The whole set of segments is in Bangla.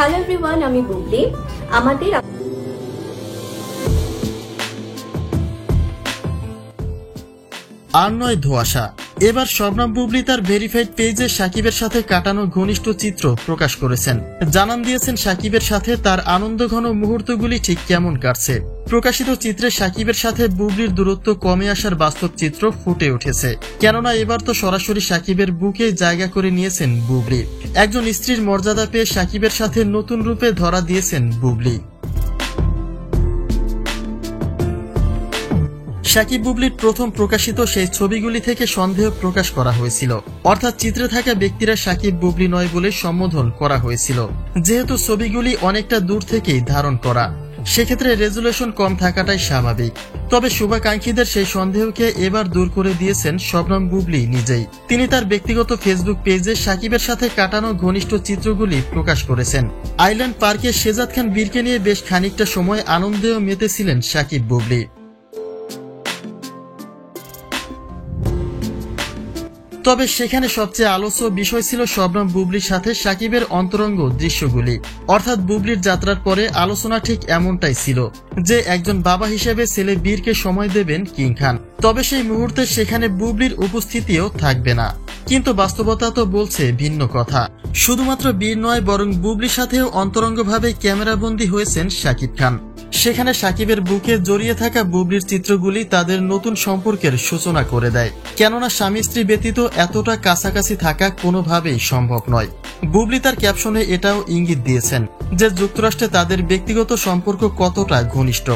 হ্যালো এভরিওয়ান, আমি বুবলি। আমাদের আর নয় ধোঁয়াশা। এবার শবনম বুবলি তার ভেরিফাইড পেজে সাকিবের সাথে কাটানো ঘনিষ্ঠ চিত্র প্রকাশ করেছেন। জানান দিয়েছেন সাকিবের সাথে তার আনন্দঘন মুহূর্তগুলি ঠিক কেমন কাটছে। প্রকাশিত চিত্রে সাকিবের সাথে বুবলির দূরত্ব কমে আসার বাস্তব চিত্র ফুটে উঠেছে। কেননা এবার তো সরাসরি সাকিবের বুকে জায়গা করে নিয়েছেন বুবলি। একজন স্ত্রীর মর্যাদা পেয়ে সাকিবের সাথে নতুন রূপে ধরা দিয়েছেন বুবলি। সাকিব বুবলির প্রথম প্রকাশিত সেই ছবিগুলি থেকে সন্দেহ প্রকাশ করা হয়েছিল, অর্থাৎ চিত্রে থাকা ব্যক্তিরা সাকিব বুবলি নয় বলে সম্বোধন করা হয়েছিল। যেহেতু ছবিগুলি অনেকটা দূর থেকেই ধারণ করা, সেক্ষেত্রে রেজুলেশন কম থাকাটাই স্বাভাবিক। তবে শুভাকাঙ্ক্ষীদের সেই সন্দেহকে এবার দূর করে দিয়েছেন শবনম বুবলি নিজেই। তিনি তার ব্যক্তিগত ফেসবুক পেজে সাকিবের সাথে কাটানো ঘনিষ্ঠ চিত্রগুলি প্রকাশ করেছেন। আইল্যান্ড পার্কে শেজাদ খান বীরকে নিয়ে বেশ খানিকটা সময় আনন্দেও মেতেছিলেন সাকিব বুবলি। তবে সেখানে সবচেয়ে আলোচ্য বিষয় ছিল শবনম বুবলির সাথে সাকিবের অন্তরঙ্গ দৃশ্যগুলি। অর্থাৎ বুবলির যাত্রার পরে আলোচনা ঠিক এমনটাই ছিল যে একজন বাবা হিসেবে ছেলে বীরকে সময় দেবেন কিং খান। তবে সেই মুহূর্তে সেখানে বুবলির উপস্থিতিও থাকবে না। কিন্তু বাস্তবতা তো বলছে ভিন্ন কথা। শুধুমাত্র বীর নয়, বরং বুবলির সাথেও অন্তরঙ্গভাবে ক্যামেরাবন্দী হয়েছেন সাকিব খান। সেখানে সাকিবের বুকে জড়িয়ে থাকা বুবলির চিত্রগুলি তাদের নতুন সম্পর্কের সূচনা করে দেয়। কেননা স্বামী স্ত্রী ব্যতীত এতটা কাছাকাছি থাকা কোনোভাবেই সম্ভব নয়। বুবলি তার ক্যাপশনে এটাও ইঙ্গিত দিয়েছেন যে যুক্তরাষ্ট্রে তাদের ব্যক্তিগত সম্পর্ক কতটা ঘনিষ্ঠ,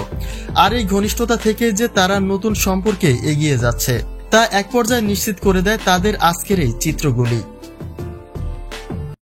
আর এই ঘনিষ্ঠতা থেকে যে তারা নতুন সম্পর্কে এগিয়ে যাচ্ছে তা এক পর্যায়ে নিশ্চিত করে দেয় তাদের আজকের এই চিত্রগুলি।